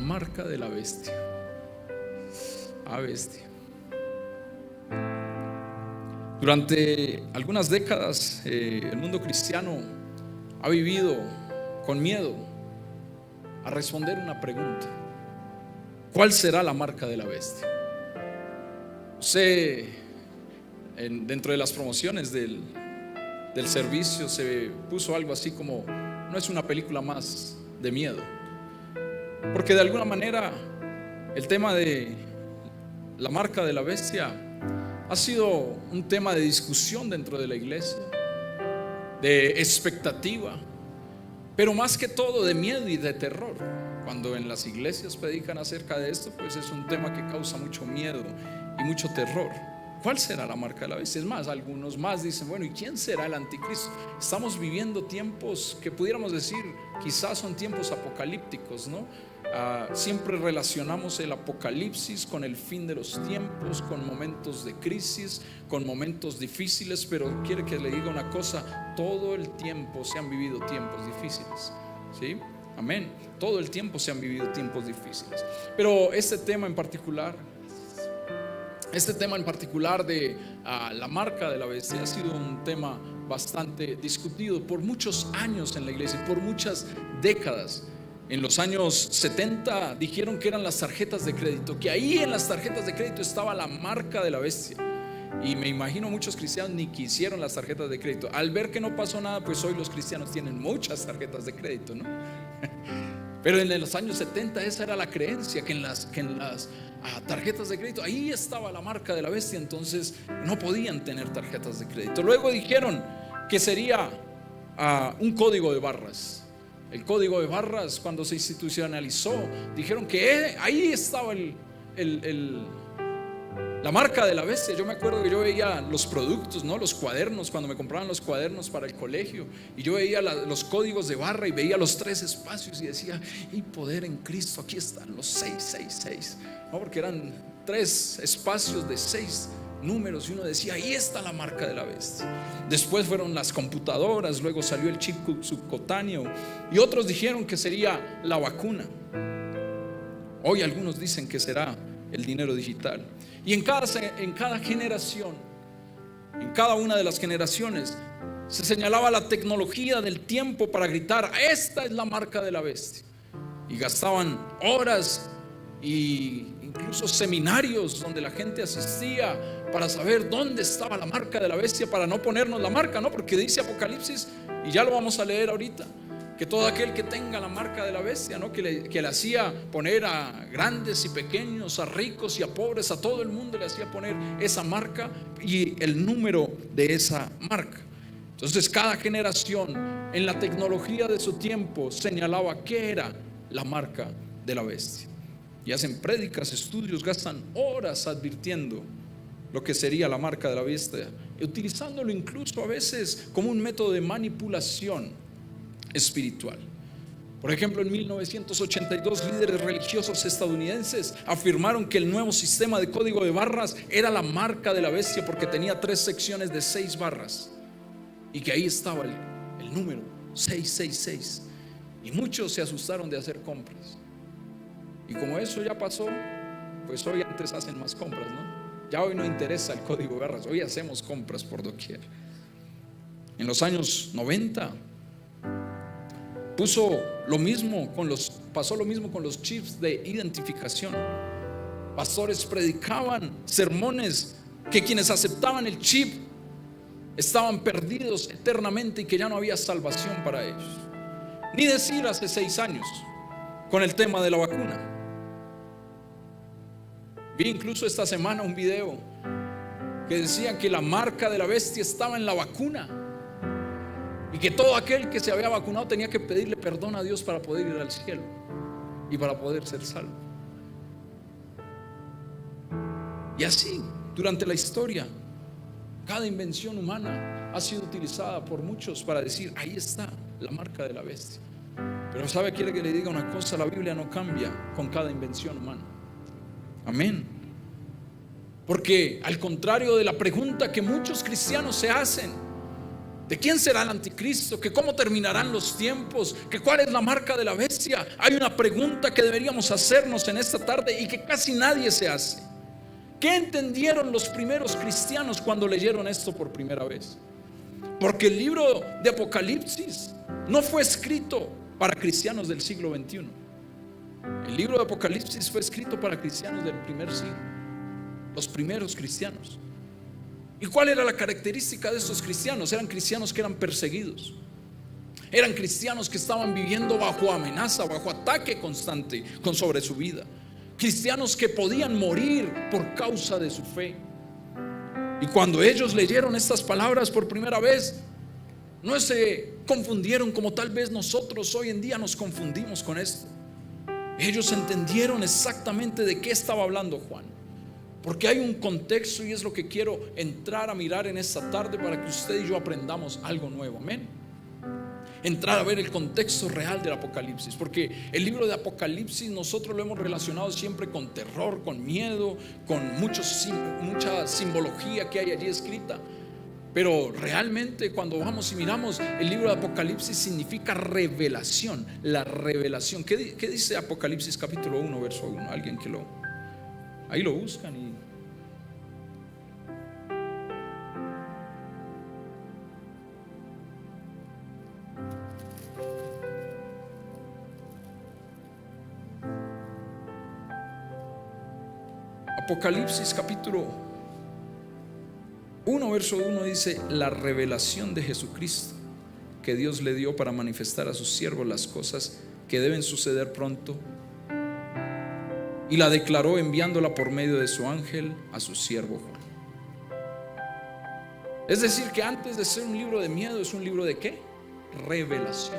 marca de la bestia. Bestia. Durante algunas décadas el mundo cristiano ha vivido con miedo a responder una pregunta: ¿cuál será la marca de la bestia? Dentro de las promociones del servicio se puso algo así como: no es una película más de miedo, porque de alguna manera el tema de la marca de la bestia ha sido un tema de discusión dentro de la iglesia, de expectativa, pero más que todo de miedo y de terror. Cuando en las iglesias predican acerca de esto, pues es un tema que causa mucho miedo y mucho terror. ¿Cuál será la marca de la bestia? Es más, algunos más dicen: bueno, ¿y quién será el anticristo? Estamos viviendo tiempos que pudiéramos decir quizás son tiempos apocalípticos, ¿no? Siempre relacionamos el apocalipsis con el fin de los tiempos, con momentos de crisis, con momentos difíciles, pero quiere que le diga una cosa: todo el tiempo se han vivido tiempos difíciles, ¿sí? Amén. Todo el tiempo se han vivido tiempos difíciles. Pero este tema en particular de la marca de la bestia ha sido un tema bastante discutido por muchos años en la iglesia, por muchas décadas. En los años 70 dijeron que eran las tarjetas de crédito, que ahí en las tarjetas de crédito estaba la marca de la bestia. Y me imagino muchos cristianos ni quisieron las tarjetas de crédito. Al ver que no pasó nada, pues hoy los cristianos tienen muchas tarjetas de crédito, ¿no? Pero en los años 70 esa era la creencia, que en las tarjetas de crédito ahí estaba la marca de la bestia, entonces no podían tener tarjetas de crédito. Luego dijeron que sería un código de barras. El código de barras, cuando se institucionalizó, dijeron que ahí estaba la marca de la bestia. Yo me acuerdo que yo veía los productos, ¿no? Los cuadernos, cuando me compraban los cuadernos para el colegio, y yo veía los códigos de barra y veía los 3 espacios y decía: y poder en Cristo, aquí están los 666, ¿no? Porque eran 3 espacios de 6 números y uno decía: ahí está la marca de la bestia. Después fueron las computadoras, luego salió el chip subcutáneo y otros dijeron que sería la vacuna. Hoy algunos dicen que será el dinero digital. Y en cada generación, en cada una de las generaciones, se señalaba la tecnología del tiempo para gritar: esta es la marca de la bestia. Y gastaban horas e incluso seminarios donde la gente asistía para saber dónde estaba la marca de la bestia, para no ponernos la marca, ¿no? Porque dice Apocalipsis, y ya lo vamos a leer ahorita, que todo aquel que tenga la marca de la bestia, ¿no? que le hacía poner a grandes y pequeños, a ricos y a pobres, a todo el mundo le hacía poner esa marca y el número de esa marca. Entonces cada generación en la tecnología de su tiempo señalaba qué era la marca de la bestia, y hacen prédicas, estudios, gastan horas advirtiendo lo que sería la marca de la bestia, utilizándolo incluso a veces como un método de manipulación espiritual. Por ejemplo, en 1982 líderes religiosos estadounidenses afirmaron que el nuevo sistema de código de barras era la marca de la bestia porque tenía 3 secciones de 6 barras y que ahí estaba el número 666, y muchos se asustaron de hacer compras. Y como eso ya pasó, pues hoy antes hacen más compras, ¿no? Ya hoy no interesa el código de barras, hoy hacemos compras por doquier. En los años 90 pasó lo mismo con los chips de identificación. Pastores predicaban sermones que quienes aceptaban el chip estaban perdidos eternamente y que ya no había salvación para ellos. Ni decir hace 6 años con el tema de la vacuna. Vi incluso esta semana un video que decía que la marca de la bestia estaba en la vacuna y que todo aquel que se había vacunado tenía que pedirle perdón a Dios para poder ir al cielo y para poder ser salvo. Y así, durante la historia, cada invención humana ha sido utilizada por muchos para decir: ahí está la marca de la bestia. Pero ¿sabe? Quiere que le diga una cosa: la Biblia no cambia con cada invención humana. Amén. Porque al contrario de la pregunta que muchos cristianos se hacen, de quién será el anticristo, que cómo terminarán los tiempos, que cuál es la marca de la bestia. Hay una pregunta que deberíamos hacernos en esta tarde y que casi nadie se hace. ¿Qué entendieron los primeros cristianos cuando leyeron esto por primera vez? Porque el libro de Apocalipsis no fue escrito para cristianos del siglo XXI. El libro de Apocalipsis fue escrito para cristianos del primer siglo, los primeros cristianos. ¿Y cuál era la característica de estos cristianos? Eran cristianos que eran perseguidos. Eran cristianos que estaban viviendo bajo amenaza, bajo ataque constante sobre su vida. Cristianos que podían morir por causa de su fe. Y cuando ellos leyeron estas palabras por primera vez, no se confundieron como tal vez nosotros hoy en día nos confundimos con esto. Ellos entendieron exactamente de qué estaba hablando Juan. Porque hay un contexto y es lo que quiero entrar a mirar en esta tarde para que usted y yo aprendamos algo nuevo. Amén. Entrar a ver el contexto real del Apocalipsis. Porque el libro de Apocalipsis nosotros lo hemos relacionado siempre con terror, con miedo, con mucha simbología que hay allí escrita. Pero realmente cuando vamos y miramos el libro de Apocalipsis significa revelación. La revelación. ¿Qué dice Apocalipsis capítulo 1 verso 1? Alguien que ahí lo buscan y Apocalipsis capítulo 1 verso 1 dice: la revelación de Jesucristo que Dios le dio para manifestar a sus siervos las cosas que deben suceder pronto, y la declaró enviándola por medio de su ángel a su siervo Juan. Es decir, que antes de ser un libro de miedo, es un libro de ¿qué? Revelación.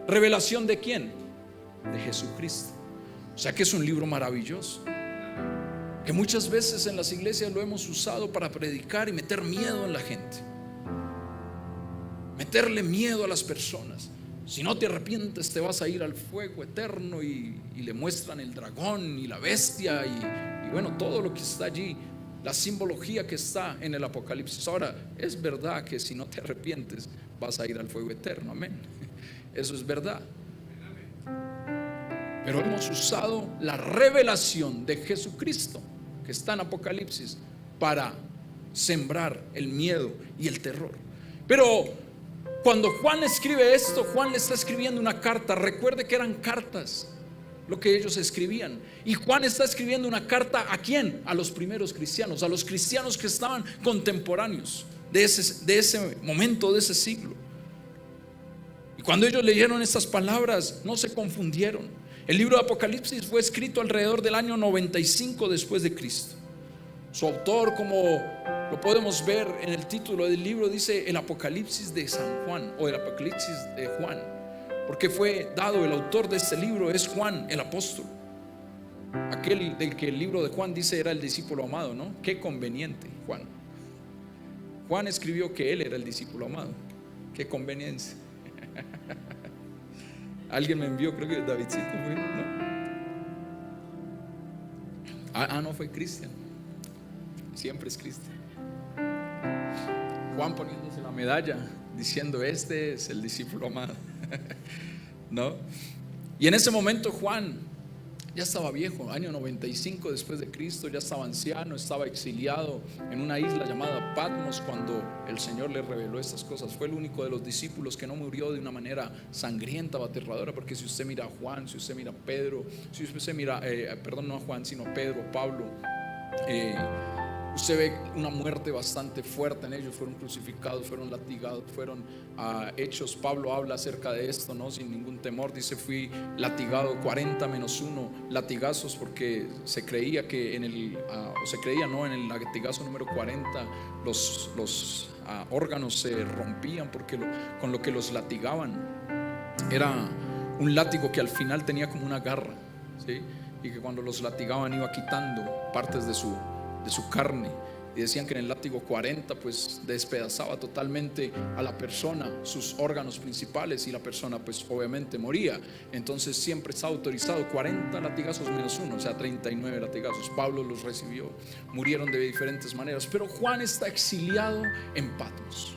¿Revelación de quién? De Jesucristo. O sea que es un libro maravilloso, que muchas veces en las iglesias lo hemos usado para predicar y meter miedo en la gente, meterle miedo a las personas. Si no te arrepientes te vas a ir al fuego eterno, y le muestran el dragón y la bestia y bueno, todo lo que está allí, la simbología que está en el Apocalipsis. Ahora, es verdad que si no te arrepientes vas a ir al fuego eterno, amén. Eso es verdad. Pero hemos usado la revelación de Jesucristo que está en Apocalipsis para sembrar el miedo y el terror. Pero cuando Juan escribe esto, Juan le está escribiendo una carta. Recuerde que eran cartas lo que ellos escribían. Y Juan está escribiendo una carta ¿a quién? A los primeros cristianos, a los cristianos que estaban contemporáneos de ese momento, de ese siglo. Y cuando ellos leyeron estas palabras, no se confundieron. El libro de Apocalipsis fue escrito alrededor del año 95 después de Cristo. Su autor, como lo podemos ver en el título del libro, dice el Apocalipsis de San Juan, o el Apocalipsis de Juan, porque fue dado, el autor de este libro es Juan el apóstol, aquel del que el libro de Juan dice era el discípulo amado, ¿no? Qué conveniente. Juan escribió que él era el discípulo amado. Qué conveniencia. Alguien me envió, creo que Davidcito fue, ¿no? No, fue Cristian. Siempre es Cristian. Juan poniéndose la medalla diciendo: este es el discípulo amado. ¿No? Y en ese momento Juan ya estaba viejo, año 95 después de Cristo, ya estaba anciano, estaba exiliado en una isla llamada Patmos cuando el Señor le reveló estas cosas. Fue el único de los discípulos que no murió de una manera sangrienta o aterradora, porque si usted mira a Juan, si usted mira a Pedro, si usted mira, no a Juan, sino a Pedro, Pablo, usted ve una muerte bastante fuerte en ellos. Fueron crucificados, fueron latigados, fueron hechos. Pablo habla acerca de esto, ¿no? Sin ningún temor. Dice: fui latigado 40 menos 1 latigazos, porque se creía que en el latigazo número 40 los órganos se rompían, porque con lo que los latigaban era un látigo que al final tenía como una garra, ¿sí? Y que cuando los latigaban iba quitando partes de su carne, y decían que en el látigo 40 pues despedazaba totalmente a la persona, sus órganos principales, y la persona pues obviamente moría. Entonces siempre está autorizado 40 latigazos menos 1, o sea 39 latigazos. Pablo los recibió, murieron de diferentes maneras. Pero Juan está exiliado en Patmos.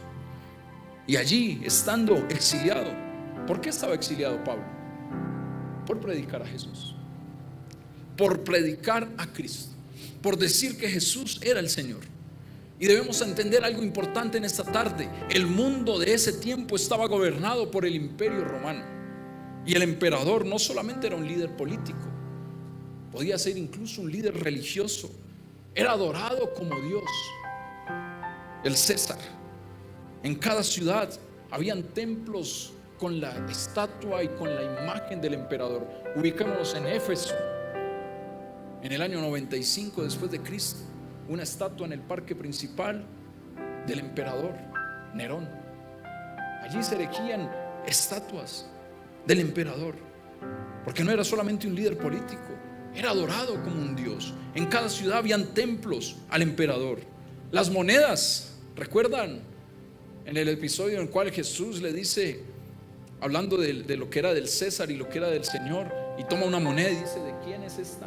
Y allí, estando exiliado, ¿por qué estaba exiliado Pablo? Por predicar a Jesús, por predicar a Cristo, por decir que Jesús era el Señor. Y debemos entender algo importante en esta tarde. El mundo de ese tiempo estaba gobernado por el imperio romano. Y el emperador no solamente era un líder político, podía ser incluso un líder religioso. Era adorado como Dios, el César. En cada ciudad habían templos con la estatua y con la imagen del emperador. Ubicémonos en Éfeso, en el año 95 después de Cristo, una estatua en el parque principal del emperador Nerón. Allí se erigían estatuas del emperador, porque no era solamente un líder político, era adorado como un Dios. En cada ciudad habían templos al emperador. Las monedas, ¿recuerdan? En el episodio en el cual Jesús le dice, hablando de lo que era del César y lo que era del Señor, y toma una moneda y dice: ¿de quién es esta?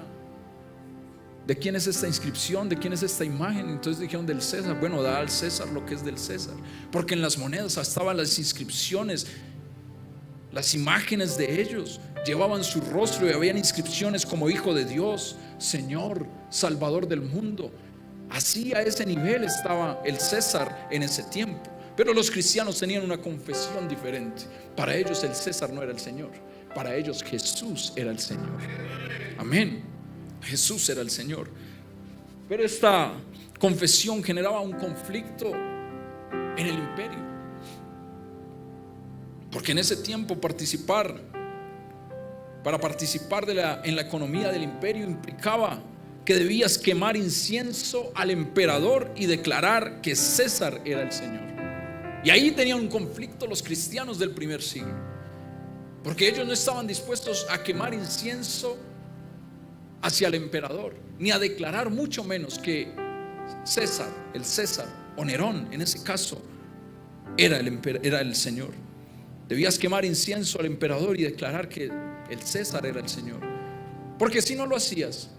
¿De quién es esta inscripción? ¿De quién es esta imagen? Entonces dijeron: del César. Bueno, da al César lo que es del César, porque en las monedas estaban las inscripciones, las imágenes de ellos. Llevaban su rostro y habían inscripciones como Hijo de Dios, Señor, Salvador del mundo. Así, a ese nivel estaba el César en ese tiempo. Pero los cristianos tenían una confesión diferente. Para ellos el César no era el Señor, para ellos Jesús era el Señor. Amén. Jesús era el Señor. Pero esta confesión generaba un conflicto en el imperio, porque en ese tiempo para participar en la economía del imperio implicaba que debías quemar incienso al emperador y declarar que César era el Señor. Y ahí tenían un conflicto los cristianos del primer siglo, porque ellos no estaban dispuestos a quemar incienso hacia el emperador, ni a declarar, mucho menos, que César, el César o Nerón en ese caso era el Señor. Debías quemar incienso al emperador y declarar que el César era el Señor, porque si no lo hacías,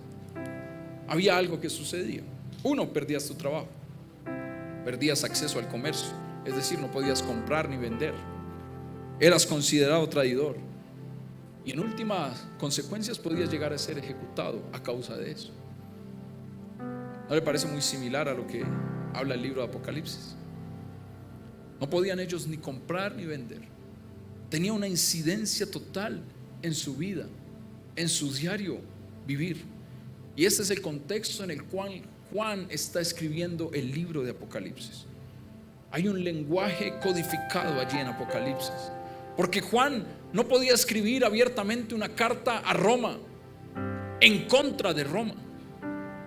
había algo que sucedía. Uno, perdías tu trabajo, perdías acceso al comercio, es decir, no podías comprar ni vender, eras considerado traidor, y en últimas consecuencias podías llegar a ser ejecutado a causa de eso. ¿No le parece muy similar a lo que habla el libro de Apocalipsis? No podían ellos ni comprar ni vender. Tenía una incidencia total en su vida, en su diario vivir. Y este es el contexto en el cual Juan está escribiendo el libro de Apocalipsis. Hay un lenguaje codificado allí en Apocalipsis, porque Juan no podía escribir abiertamente una carta a Roma en contra de Roma,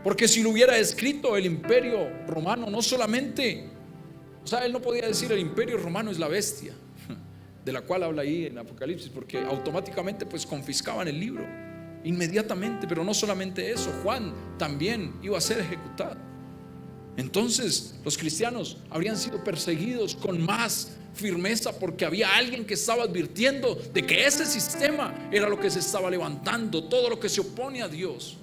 porque si lo hubiera escrito, el imperio romano no solamente, él no podía decir: el imperio romano es la bestia, de la cual habla ahí en Apocalipsis, porque automáticamente pues confiscaban el libro inmediatamente. Pero no solamente eso, Juan también iba a ser ejecutado. Entonces los cristianos habrían sido perseguidos con más firmeza, porque había alguien que estaba advirtiendo de que ese sistema era lo que se estaba levantando. Todo lo que se opone a Dios,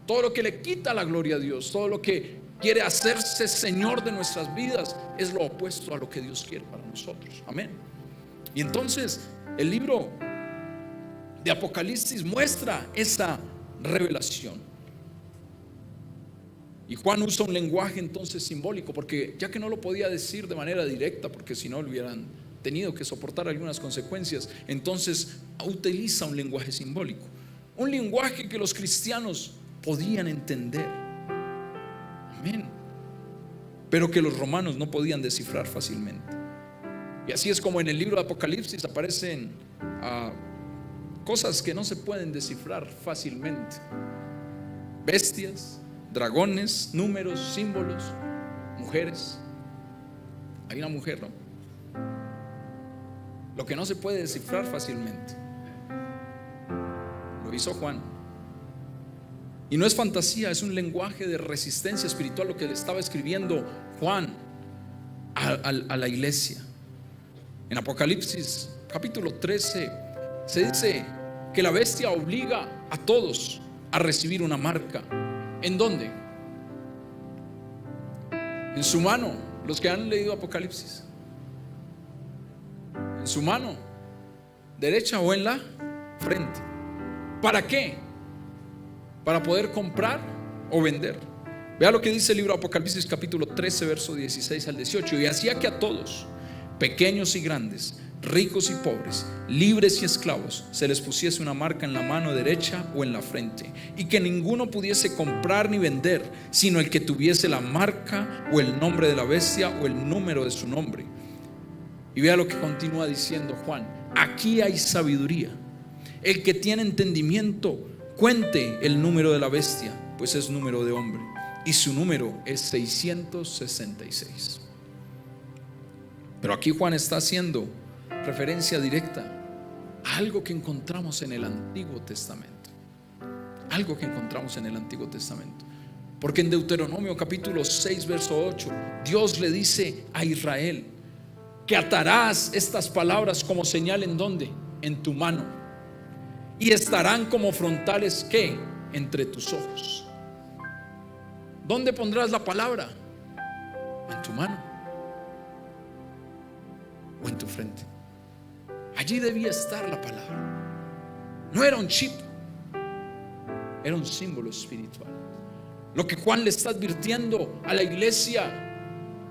todo lo que le quita la gloria a Dios, todo lo que quiere hacerse Señor de nuestras vidas, es lo opuesto a lo que Dios quiere para nosotros. Amén. Y entonces el libro de Apocalipsis muestra esa revelación. Y Juan usa un lenguaje entonces simbólico, porque ya que no lo podía decir de manera directa, porque si no le hubieran tenido que soportar algunas consecuencias, entonces utiliza un lenguaje simbólico, un lenguaje que los cristianos podían entender. Amén. Pero que los romanos no podían descifrar fácilmente. Y así es como en el libro de Apocalipsis aparecen cosas que no se pueden descifrar fácilmente: bestias, dragones, números, símbolos, mujeres. Hay una mujer, ¿no? Lo que no se puede descifrar fácilmente lo hizo Juan. Y no es fantasía, es un lenguaje de resistencia espiritual lo que le estaba escribiendo Juan a la iglesia. En Apocalipsis capítulo 13 se dice que la bestia obliga a todos a recibir una marca. ¿En dónde? En su mano. Los que han leído Apocalipsis, su mano derecha o en la frente. ¿Para qué? Para poder comprar o vender. Vea lo que dice el libro de Apocalipsis capítulo 13 verso 16 al 18. Y hacía que a todos, pequeños y grandes, ricos y pobres, libres y esclavos, se les pusiese una marca en la mano derecha o en la frente, y que ninguno pudiese comprar ni vender, sino el que tuviese la marca o el nombre de la bestia o el número de su nombre. Y vea lo que continúa diciendo Juan: aquí hay sabiduría. El que tiene entendimiento, cuente el número de la bestia, pues es número de hombre, y su número es 666. Pero aquí Juan está haciendo referencia directa a algo que encontramos en el Antiguo Testamento. Algo que encontramos en el Antiguo Testamento. Porque en Deuteronomio capítulo 6 verso 8, Dios le dice a Israel que atarás estas palabras como señal ¿en dónde? En tu mano, y estarán como frontales ¿qué? Entre tus ojos. ¿Dónde pondrás la palabra? En tu mano o en tu frente. Allí debía estar la palabra. No era un chip, era un símbolo espiritual. Lo que Juan le está advirtiendo a la iglesia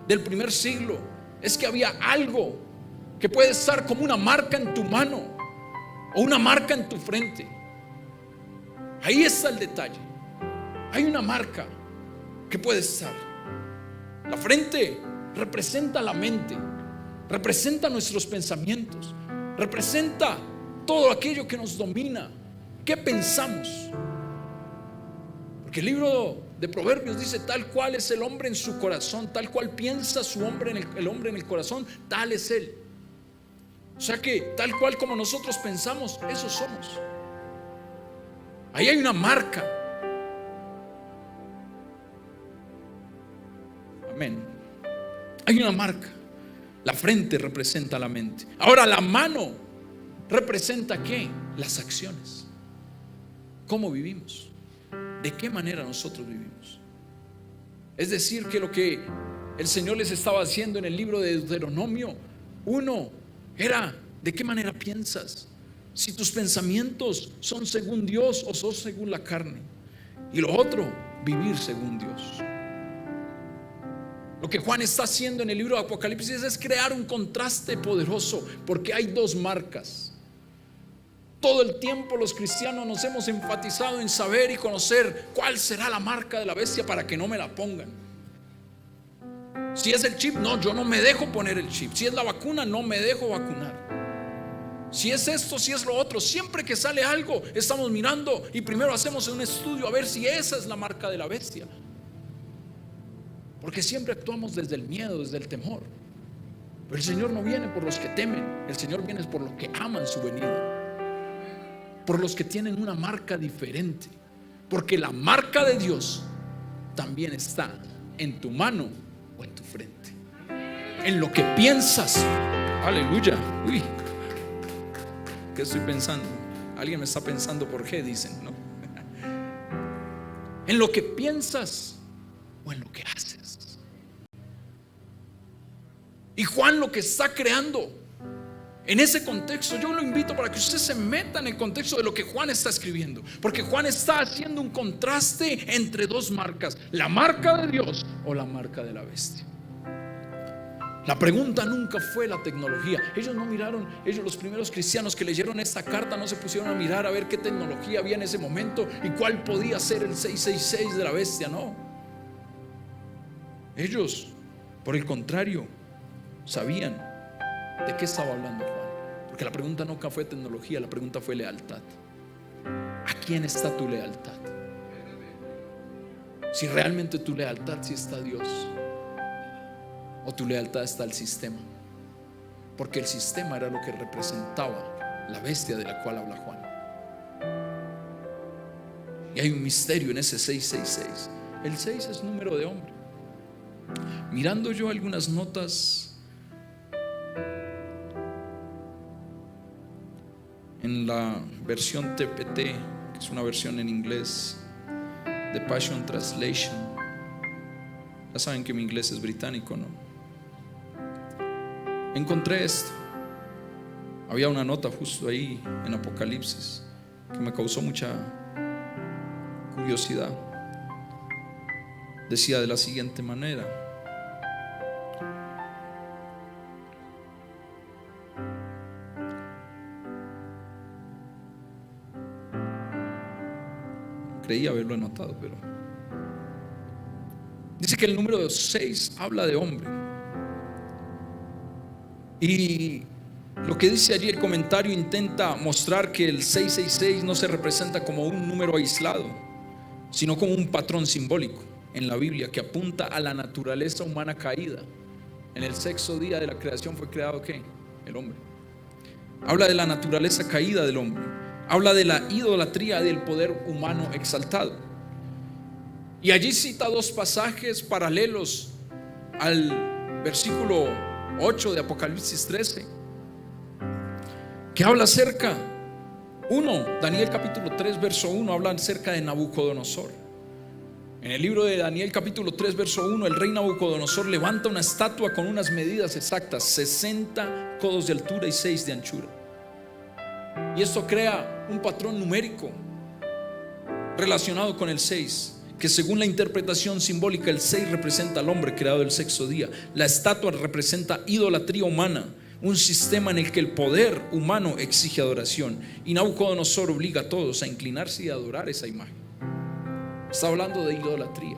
del primer siglo es que había algo que puede estar como una marca en tu mano o una marca en tu frente. Ahí está el detalle. Hay una marca que puede estar. La frente representa la mente, representa nuestros pensamientos, representa todo aquello que nos domina. ¿Qué pensamos? Porque el libro de Proverbios dice: tal cual es el hombre en su corazón, tal cual piensa el hombre en el corazón, tal es él. O sea que tal cual como nosotros pensamos, eso somos. Ahí hay una marca. Amén. Hay una marca. La frente representa la mente. Ahora la mano representa ¿qué? Las acciones. ¿Cómo vivimos? ¿De qué manera nosotros vivimos? Es decir, que lo que el Señor les estaba haciendo en el libro de Deuteronomio, uno era: ¿de qué manera piensas? Si tus pensamientos son según Dios o son según la carne. Y lo otro, vivir según Dios. Lo que Juan está haciendo en el libro de Apocalipsis es crear un contraste poderoso, porque hay dos marcas. Todo el tiempo los cristianos nos hemos enfatizado en saber y conocer cuál será la marca de la bestia para que no me la pongan. Si es el chip, no, yo no me dejo poner el chip. Si es la vacuna, no me dejo vacunar. Si es esto, si es lo otro, siempre que sale algo estamos mirando y primero hacemos un estudio a ver si esa es la marca de la bestia. Porque siempre actuamos desde el miedo, desde el temor. Pero el Señor no viene por los que temen, el Señor viene por los que aman su venida, por los que tienen una marca diferente. Porque la marca de Dios también está en tu mano o en tu frente, en lo que piensas. Aleluya. Uy, ¿qué estoy pensando? Alguien me está pensando por qué, dicen, ¿no? En lo que piensas o en lo que haces. Y Juan lo que está creando en ese contexto, yo lo invito para que usted se meta en el contexto de lo que Juan está escribiendo, porque Juan está haciendo un contraste entre dos marcas: la marca de Dios o la marca de la bestia. La pregunta nunca fue la tecnología. Ellos no miraron, los primeros cristianos que leyeron esta carta no se pusieron a mirar a ver qué tecnología había en ese momento y cuál podía ser el 666 de la bestia. No, ellos, por el contrario, sabían de qué estaba hablando Juan. Porque la pregunta nunca fue tecnología, la pregunta fue lealtad. ¿A quién está tu lealtad? Si realmente tu lealtad sí está a Dios, o tu lealtad está al sistema. Porque el sistema era lo que representaba la bestia de la cual habla Juan. Y hay un misterio en ese 666. El 6 es número de hombre. Mirando yo algunas notas en la versión TPT, que es una versión en inglés de Passion Translation. Ya saben que mi inglés es británico, ¿no? Encontré esto. Había una nota justo ahí en Apocalipsis que me causó mucha curiosidad. Decía de la siguiente manera: creí haberlo anotado, pero dice que el número 6 habla de hombre. Y lo que dice allí el comentario intenta mostrar que el 666 no se representa como un número aislado, sino como un patrón simbólico en la Biblia que apunta a la naturaleza humana caída. En el sexto día de la creación fue creado ¿qué? El hombre. Habla de la naturaleza caída del hombre. Habla de la idolatría del poder humano exaltado. Y allí cita dos pasajes paralelos al versículo 8 de Apocalipsis 13, que habla acerca, Daniel capítulo 3 verso 1 habla acerca de Nabucodonosor. En el libro de Daniel capítulo 3 verso 1, el rey Nabucodonosor levanta una estatua con unas medidas exactas, 60 codos de altura y 6 de anchura. Y esto crea un patrón numérico relacionado con el 6, que según la interpretación simbólica, el 6 representa al hombre creado el sexto día. La estatua representa idolatría humana, un sistema en el que el poder humano exige adoración, y Nabucodonosor obliga a todos a inclinarse y a adorar esa imagen. Está hablando de idolatría.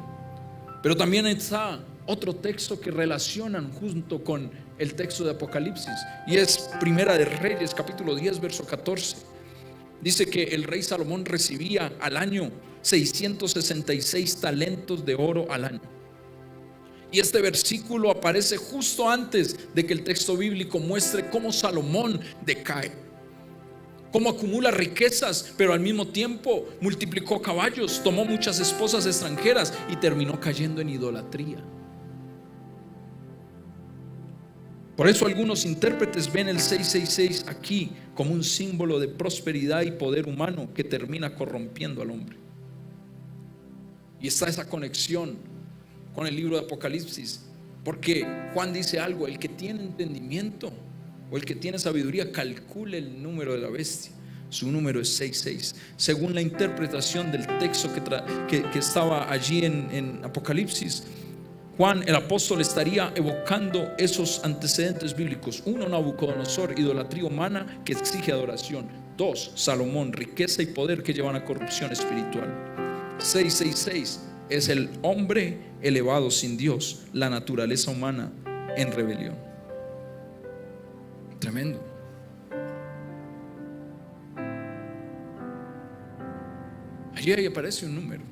Pero también está otro texto que relacionan junto con el texto de Apocalipsis, y es Primera de Reyes capítulo 10 verso 14. Dice que el rey Salomón recibía al año 666 talentos de oro al año. Y este versículo aparece justo antes de que el texto bíblico muestre cómo Salomón decae, cómo acumula riquezas, pero al mismo tiempo multiplicó caballos, tomó muchas esposas extranjeras y terminó cayendo en idolatría. Por eso algunos intérpretes ven el 666 aquí como un símbolo de prosperidad y poder humano que termina corrompiendo al hombre. Y está esa conexión con el libro de Apocalipsis, porque Juan dice algo: el que tiene entendimiento o el que tiene sabiduría, calcule el número de la bestia. Su número es 66. Según la interpretación del texto que estaba allí en Apocalipsis, Juan el apóstol estaría evocando esos antecedentes bíblicos. 1, Nabucodonosor, idolatría humana que exige adoración. 2, Salomón, riqueza y poder que llevan a corrupción espiritual. 666 es el hombre elevado sin Dios, la naturaleza humana en rebelión. Tremendo. Allí aparece un número,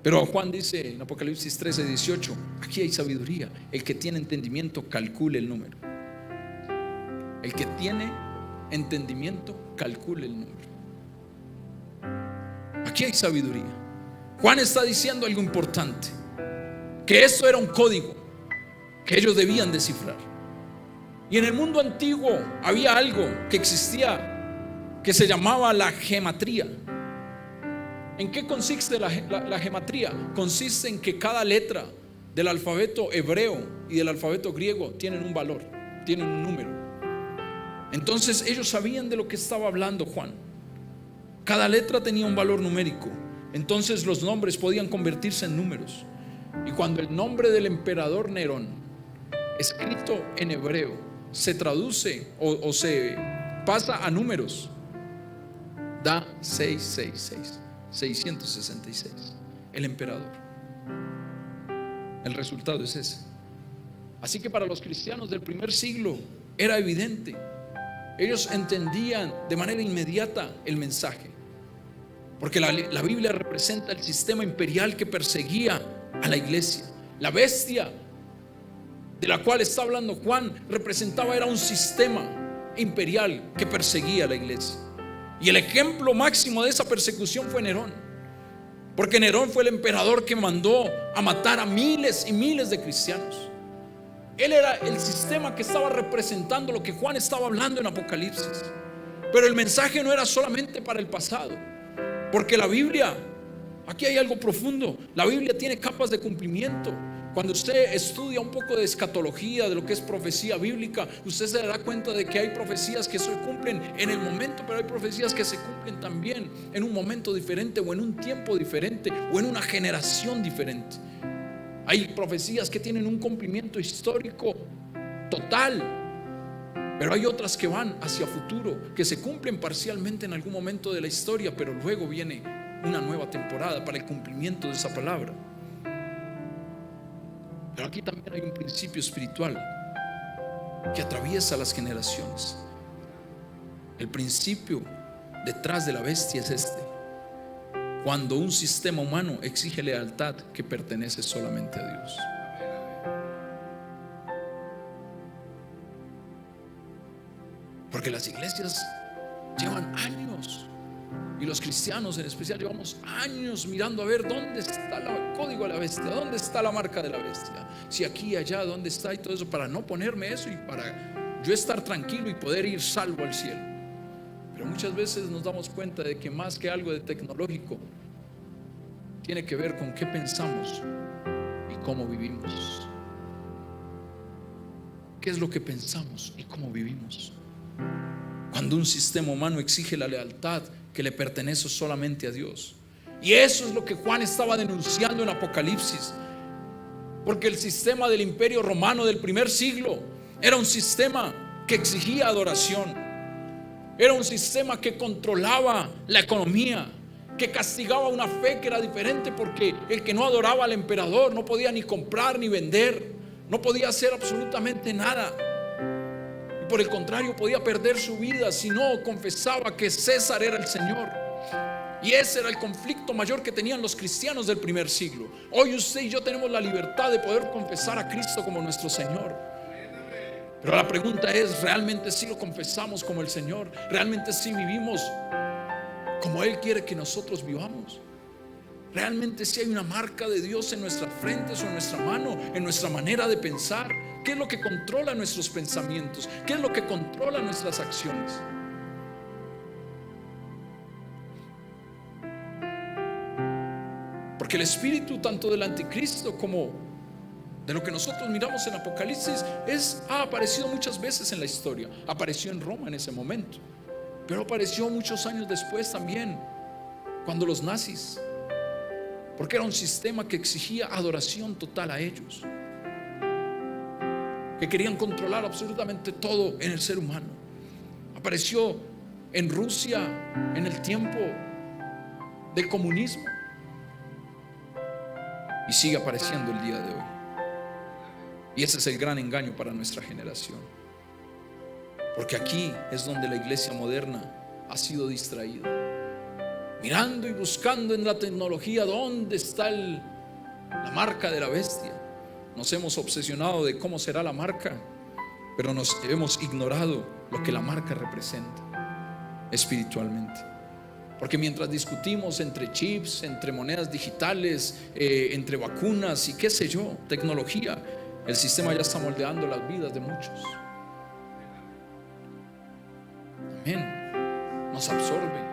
pero Juan dice en Apocalipsis 13, 18: aquí hay sabiduría. El que tiene entendimiento, calcule el número. El que tiene entendimiento, calcule el número. Aquí hay sabiduría. Juan está diciendo algo importante, que esto era un código que ellos debían descifrar. Y en el mundo antiguo había algo que existía que se llamaba la gematría. ¿En qué consiste la gematría? Consiste en que cada letra del alfabeto hebreo y del alfabeto griego tienen un valor, tienen un número. Entonces ellos sabían de lo que estaba hablando Juan. Cada letra tenía un valor numérico. Entonces los nombres podían convertirse en números. Y cuando el nombre del emperador Nerón, escrito en hebreo, se traduce o se pasa a números, da 666, 666, el emperador. El resultado es ese. Así que para los cristianos del primer siglo era evidente. Ellos entendían de manera inmediata el mensaje, porque la Biblia representa el sistema imperial que perseguía a la iglesia. La bestia de la cual está hablando Juan era un sistema imperial que perseguía a la iglesia. Y el ejemplo máximo de esa persecución fue Nerón, porque Nerón fue el emperador que mandó a matar a miles y miles de cristianos. Él era el sistema que estaba representando lo que Juan estaba hablando en Apocalipsis. Pero el mensaje no era solamente para el pasado, porque la Biblia, aquí hay algo profundo. La Biblia tiene capas de cumplimiento. Cuando usted estudia un poco de escatología, de lo que es profecía bíblica, usted se dará cuenta de que hay profecías que se cumplen en el momento, pero hay profecías que se cumplen también en un momento diferente, o en un tiempo diferente, o en una generación diferente. Hay profecías que tienen un cumplimiento histórico total, pero hay otras que van hacia futuro, que se cumplen parcialmente en algún momento de la historia, pero luego viene una nueva temporada para el cumplimiento de esa palabra. Pero aquí también hay un principio espiritual que atraviesa las generaciones. El principio detrás de la bestia es este: cuando un sistema humano exige lealtad que pertenece solamente a Dios. Porque las iglesias llevan años, y los cristianos en especial llevamos años mirando a ver dónde está el código de la bestia, dónde está la marca de la bestia, si aquí, allá, dónde está, y todo eso, para no ponerme eso y para yo estar tranquilo y poder ir salvo al cielo. Pero muchas veces nos damos cuenta de que más que algo de tecnológico, tiene que ver con qué pensamos y cómo vivimos. ¿Qué es lo que pensamos y cómo vivimos? Cuando un sistema humano exige la lealtad que le pertenece solamente a Dios. Y eso es lo que Juan estaba denunciando en Apocalipsis. Porque el sistema del imperio romano del primer siglo era un sistema que exigía adoración. Era un sistema que controlaba la economía, que castigaba una fe que era diferente, porque el que no adoraba al emperador no podía ni comprar ni vender, no podía hacer absolutamente nada. Por el contrario, podía perder su vida si no confesaba que César era el Señor. Y ese era el conflicto mayor que tenían los cristianos del primer siglo. Hoy usted y yo tenemos la libertad de poder confesar a Cristo como nuestro Señor. Pero la pregunta es: ¿realmente sí lo confesamos como el Señor? ¿Realmente sí vivimos como Él quiere que nosotros vivamos? ¿Realmente sí hay una marca de Dios en nuestras frentes o en nuestra mano, en nuestra manera de pensar? ¿Qué es lo que controla nuestros pensamientos? ¿Qué es lo que controla nuestras acciones? Porque el espíritu tanto del anticristo como de lo que nosotros miramos en Apocalipsis ha aparecido muchas veces en la historia. Apareció en Roma en ese momento, pero apareció muchos años después también, cuando los nazis, porque era un sistema que exigía adoración total a ellos, que querían controlar absolutamente todo en el ser humano. Apareció en Rusia en el tiempo del comunismo y sigue apareciendo el día de hoy. Y ese es el gran engaño para nuestra generación, porque aquí es donde la iglesia moderna ha sido distraída, mirando y buscando en la tecnología dónde está la marca de la bestia. Nos hemos obsesionado de cómo será la marca, pero nos hemos ignorado lo que la marca representa espiritualmente. Porque mientras discutimos entre chips, entre monedas digitales, entre vacunas y qué sé yo, tecnología, el sistema ya está moldeando las vidas de muchos. Amén. Nos absorbe.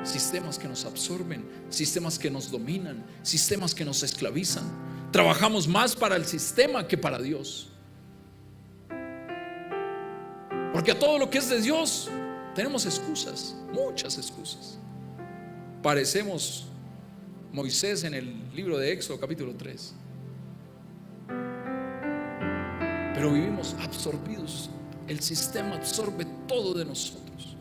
Sistemas que nos absorben, sistemas que nos dominan, sistemas que nos esclavizan. Trabajamos más para el sistema que para Dios, porque a todo lo que es de Dios tenemos excusas, muchas excusas. Parecemos Moisés en el libro de Éxodo capítulo 3, pero vivimos absorbidos. El sistema absorbe todo de nosotros.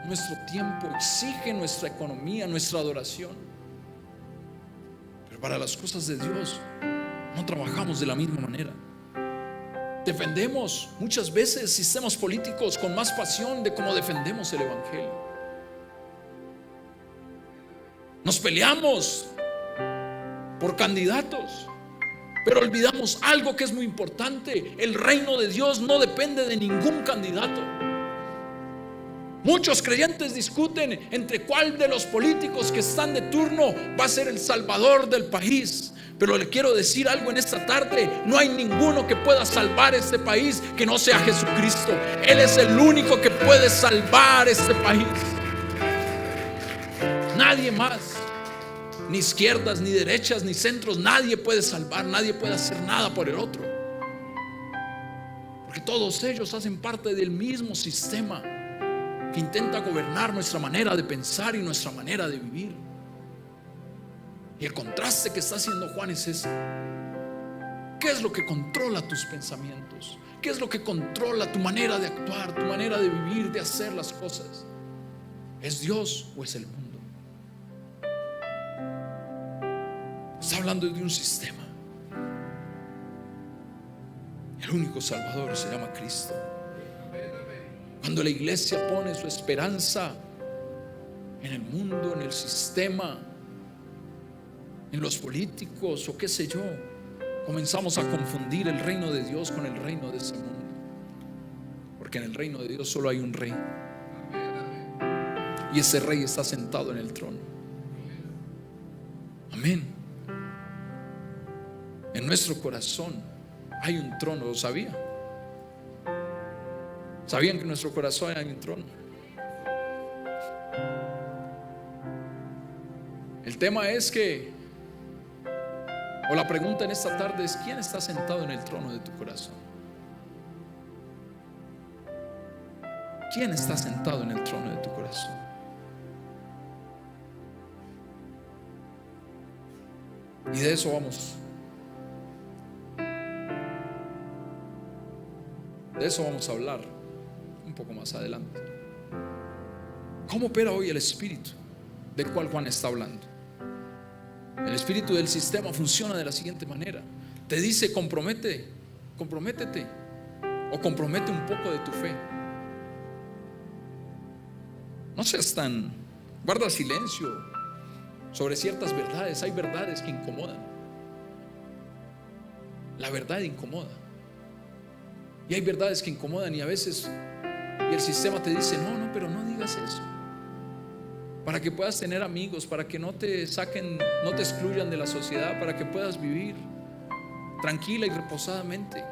Nuestro tiempo exige nuestra economía, nuestra adoración. Pero para las cosas de Dios no trabajamos de la misma manera. Defendemos muchas veces sistemas políticos con más pasión de cómo defendemos el evangelio. Nos peleamos por candidatos, pero olvidamos algo que es muy importante: el reino de Dios no depende de ningún candidato. Muchos creyentes discuten entre cuál de los políticos que están de turno va a ser el salvador del país. Pero le quiero decir algo en esta tarde: no hay ninguno que pueda salvar este país que no sea Jesucristo. Él es el único que puede salvar este país, nadie más. ni izquierdas, ni derechas, ni centros. Nadie puede salvar, nadie puede hacer nada por el otro, porque todos ellos hacen parte del mismo sistema que intenta gobernar nuestra manera de pensar y nuestra manera de vivir. Y el contraste que está haciendo Juan es ese. ¿Qué es lo que controla tus pensamientos? ¿Qué es lo que controla tu manera de actuar, tu manera de vivir, de hacer las cosas? ¿Es Dios o es el mundo? Está hablando de un sistema. El único Salvador se llama Cristo. Cuando la iglesia pone su esperanza en el mundo, en el sistema, en los políticos o qué sé yo, comenzamos a confundir el reino de Dios con el reino de ese mundo. Porque en el reino de Dios solo hay un rey, y ese rey está sentado en el trono. Amén. En nuestro corazón hay un trono, ¿lo sabía? ¿Sabían que en nuestro corazón hay un trono? El tema es que, o la pregunta en esta tarde es: ¿quién está sentado en el trono de tu corazón? ¿Quién está sentado en el trono de tu corazón? Y de eso vamos. De eso vamos a hablar un poco más adelante. ¿Cómo opera hoy el espíritu del cual Juan está hablando? El espíritu del sistema funciona de la siguiente manera. Te dice: comprométete, o compromete un poco de tu fe. No seas tan, guarda silencio sobre ciertas verdades. Hay verdades que incomodan. La verdad incomoda. Y hay verdades que incomodan, y a veces el sistema te dice: no, pero no digas eso, para que puedas tener amigos, para que no te saquen, no te excluyan de la sociedad, para que puedas vivir tranquila y reposadamente.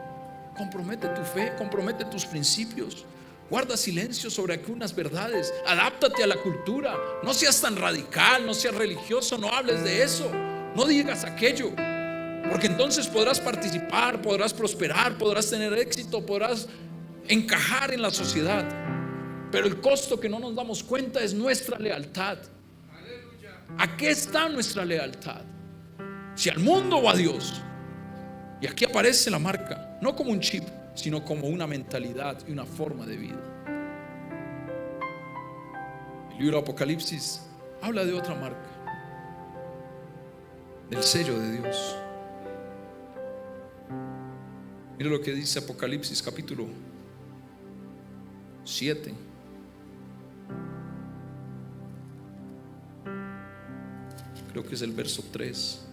Compromete tu fe, compromete tus principios. Guarda silencio sobre algunas verdades. Adáptate a la cultura. No seas tan radical, no seas religioso, no hables de eso, no digas aquello, porque entonces podrás participar, podrás prosperar, podrás tener éxito, podrás encajar en la sociedad. Pero el costo que no nos damos cuenta es nuestra lealtad. ¿A qué está nuestra lealtad? Si al mundo o a Dios. Y aquí aparece la marca, no como un chip, sino como una mentalidad y una forma de vida. El libro de Apocalipsis habla de otra marca, del sello de Dios. Mira lo que dice Apocalipsis capítulo 7. Creo que es el verso 3.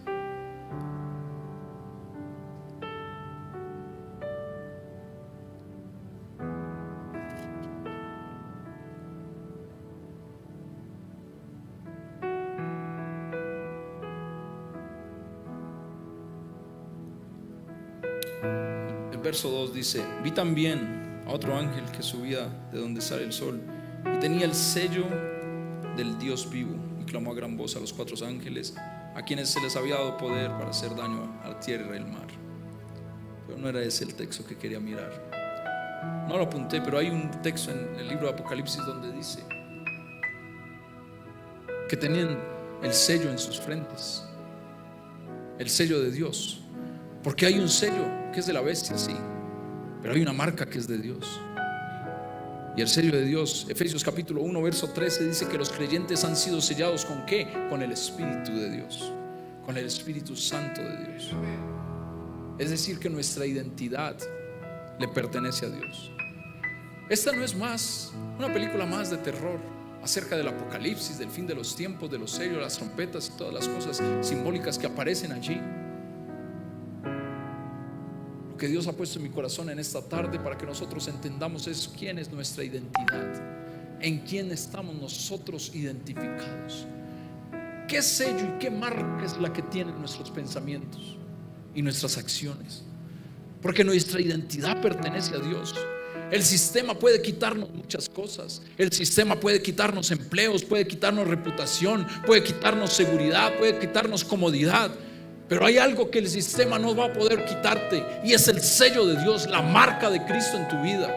El verso 2 dice: vi también a otro ángel que subía de donde sale el sol, y tenía el sello del Dios vivo, y clamó a gran voz a los 4 ángeles, a quienes se les había dado poder para hacer daño a la tierra y el mar. Pero no era ese el texto que quería mirar. No lo apunté, pero hay un texto en el libro de Apocalipsis donde dice que tenían el sello en sus frentes, el sello de Dios. Porque hay un sello que es de la bestia, sí, pero hay una marca que es de Dios. Y el sello de Dios, Efesios capítulo 1 verso 13, dice que los creyentes han sido sellados ¿con qué? Con el Espíritu de Dios, con el Espíritu Santo de Dios. Es decir, que nuestra identidad le pertenece a Dios. Esta no es más una película más de terror acerca del apocalipsis, del fin de los tiempos, de los sellos, las trompetas y todas las cosas simbólicas que aparecen allí. Lo que Dios ha puesto en mi corazón en esta tarde para que nosotros entendamos es quién es nuestra identidad, en quién estamos nosotros identificados, qué sello y qué marca es la que tienen nuestros pensamientos y nuestras acciones. Porque nuestra identidad pertenece a Dios. El sistema puede quitarnos muchas cosas. El sistema puede quitarnos empleos, puede quitarnos reputación, puede quitarnos seguridad, puede quitarnos comodidad. Pero hay algo que el sistema no va a poder quitarte, y es el sello de Dios, la marca de Cristo en tu vida.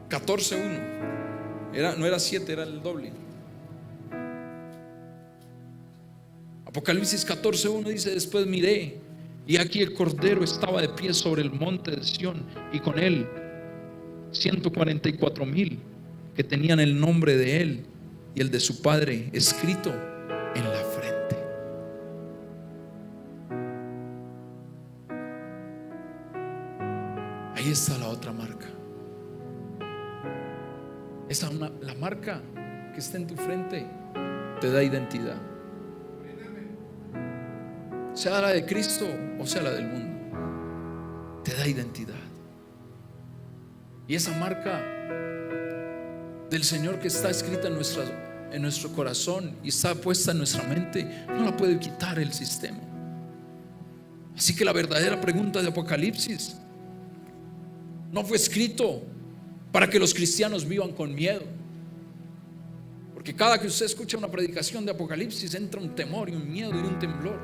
14:1. No era 7, era el doble. Apocalipsis 14:1 dice: después miré, y aquí el Cordero estaba de pie sobre el monte de Sión, y con él 144,000 que tenían el nombre de él y el de su Padre escrito en la frente. Ahí está la otra marca. La marca que está en tu frente te da identidad, sea la de Cristo o sea la del mundo, te da identidad. Y esa marca del Señor que está escrita en nuestro corazón y está puesta en nuestra mente, no la puede quitar el sistema. Así que la verdadera pregunta de Apocalipsis no fue escrito para que los cristianos vivan con miedo, porque cada que usted escucha una predicación de Apocalipsis entra un temor y un miedo y un temblor.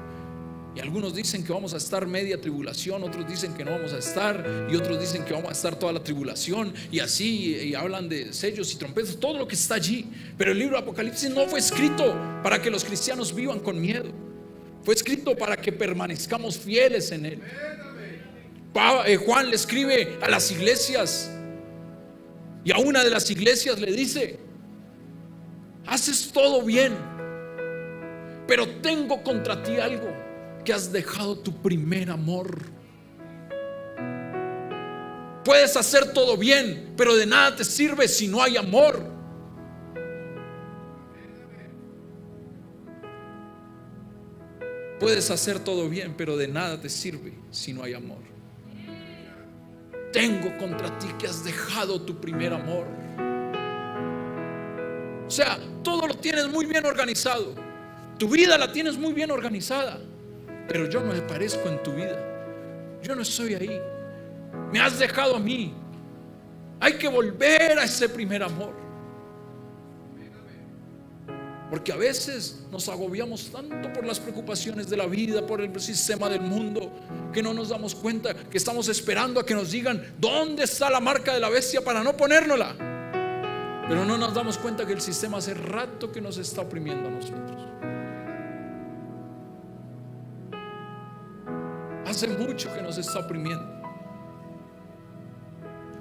Y algunos dicen que vamos a estar media tribulación, otros dicen que no vamos a estar, y otros dicen que vamos a estar toda la tribulación, y así, y hablan de sellos y trompetas, todo lo que está allí. Pero el libro de Apocalipsis no fue escrito para que los cristianos vivan con miedo, fue escrito para que permanezcamos fieles en él. Juan le escribe a las iglesias, y a una de las iglesias le dice: haces todo bien, pero tengo contra ti algo, que has dejado tu primer amor. Puedes hacer todo bien, pero de nada te sirve si no hay amor. Puedes hacer todo bien, pero de nada te sirve si no hay amor. Tengo contra ti que has dejado tu primer amor. O sea, todo lo tienes muy bien organizado, tu vida la tienes muy bien organizada, pero yo no aparezco en tu vida, yo no estoy ahí. Me has dejado a mí. Hay que volver a ese primer amor, porque a veces nos agobiamos tanto por las preocupaciones de la vida, por el sistema del mundo, que no nos damos cuenta que estamos esperando a que nos digan dónde está la marca de la bestia para no ponérnosla. Pero no nos damos cuenta que el sistema hace rato que nos está oprimiendo a nosotros. Hace mucho que nos está oprimiendo.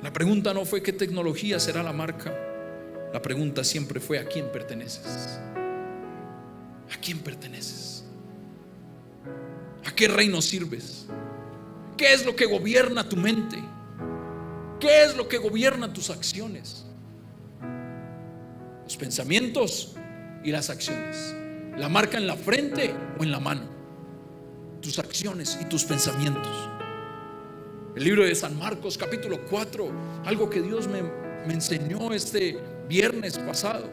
La pregunta no fue qué tecnología será la marca. La pregunta siempre fue: ¿a quién perteneces? ¿A quién perteneces? ¿A qué reino sirves? ¿Qué es lo que gobierna tu mente? ¿Qué es lo que gobierna tus acciones? Los pensamientos y las acciones. La marca en la frente o en la mano. Tus acciones y tus pensamientos. El libro de San Marcos capítulo 4, algo que Dios me enseñó este viernes pasado.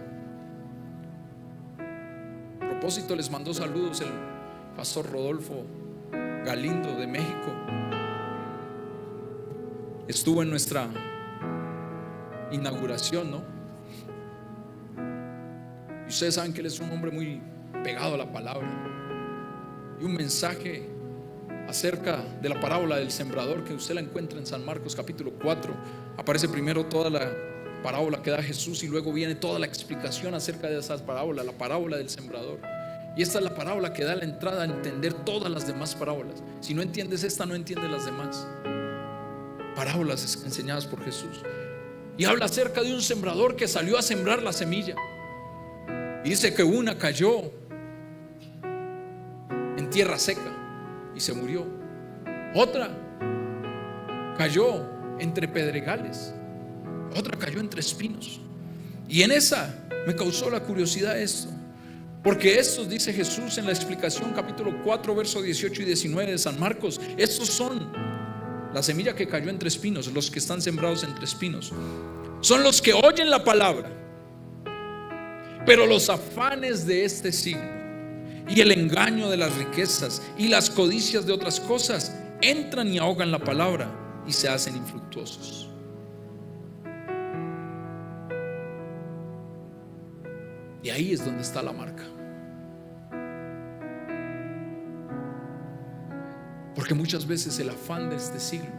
A propósito, les mandó saludos el pastor Rodolfo Galindo de México. Estuvo en nuestra inauguración, ¿no? Y ustedes saben que él es un hombre muy pegado a la palabra. Y un mensaje acerca de la parábola del sembrador, que usted la encuentra en San Marcos capítulo 4. Aparece primero toda la parábola que da Jesús, y luego viene toda la explicación acerca de esa parábola, la parábola del sembrador. Y esta es la parábola que da la entrada a entender todas las demás parábolas. Si no entiendes esta, no entiendes las demás. Parábolas enseñadas por Jesús. Y habla acerca de un sembrador que salió a sembrar la semilla. Y dice que una cayó en tierra seca y se murió. Otra cayó entre pedregales. Otra cayó entre espinos. Y en esa me causó la curiosidad esto, porque estos, dice Jesús en la explicación capítulo 4 verso 18 y 19 de San Marcos, estos son la semilla que cayó entre espinos. Los que están sembrados entre espinos son los que oyen la palabra, pero los afanes de este siglo y el engaño de las riquezas y las codicias de otras cosas entran y ahogan la palabra y se hacen infructuosos. Y ahí es donde está la marca. Porque muchas veces el afán de este siglo,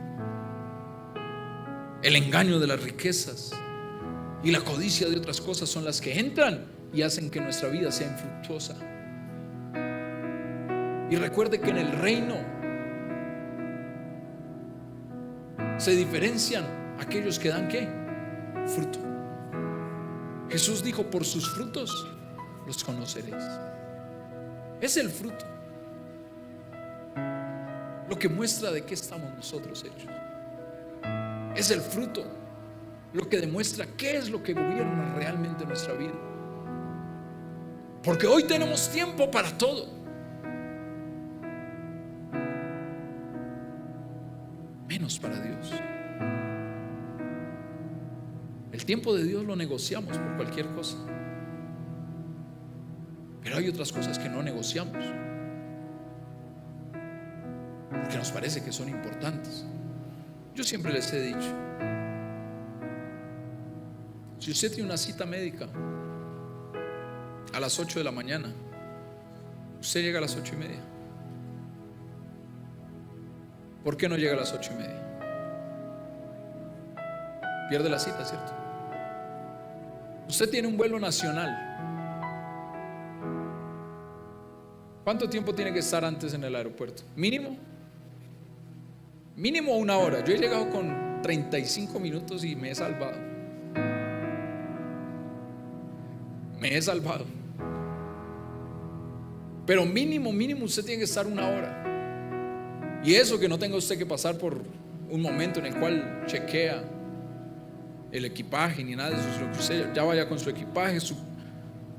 el engaño de las riquezas y la codicia de otras cosas son las que entran y hacen que nuestra vida sea infructuosa. Y recuerde que en el reino se diferencian aquellos que dan ¿qué? Fruto. Jesús dijo: por sus frutos los conoceréis. Es el fruto lo que muestra de qué estamos nosotros hechos. Es el fruto lo que demuestra qué es lo que gobierna realmente nuestra vida. Porque hoy tenemos tiempo para todo, menos para Dios. El tiempo de Dios lo negociamos por cualquier cosa, pero hay otras cosas que no negociamos porque nos parece que son importantes. Yo siempre les he dicho: si usted tiene una cita médica a las 8 de la mañana, usted llega a las 8:30. ¿Por qué no llega a las 8:30? Pierde la cita, ¿cierto? Usted tiene un vuelo nacional. ¿Cuánto tiempo tiene que estar antes en el aeropuerto? Mínimo 1 hora. Yo he llegado con 35 minutos y me he salvado. Pero mínimo usted tiene que estar 1 hora. Y eso que no tenga usted que pasar por un momento en el cual chequea el equipaje ni nada de eso, sino que usted ya vaya con su equipaje, su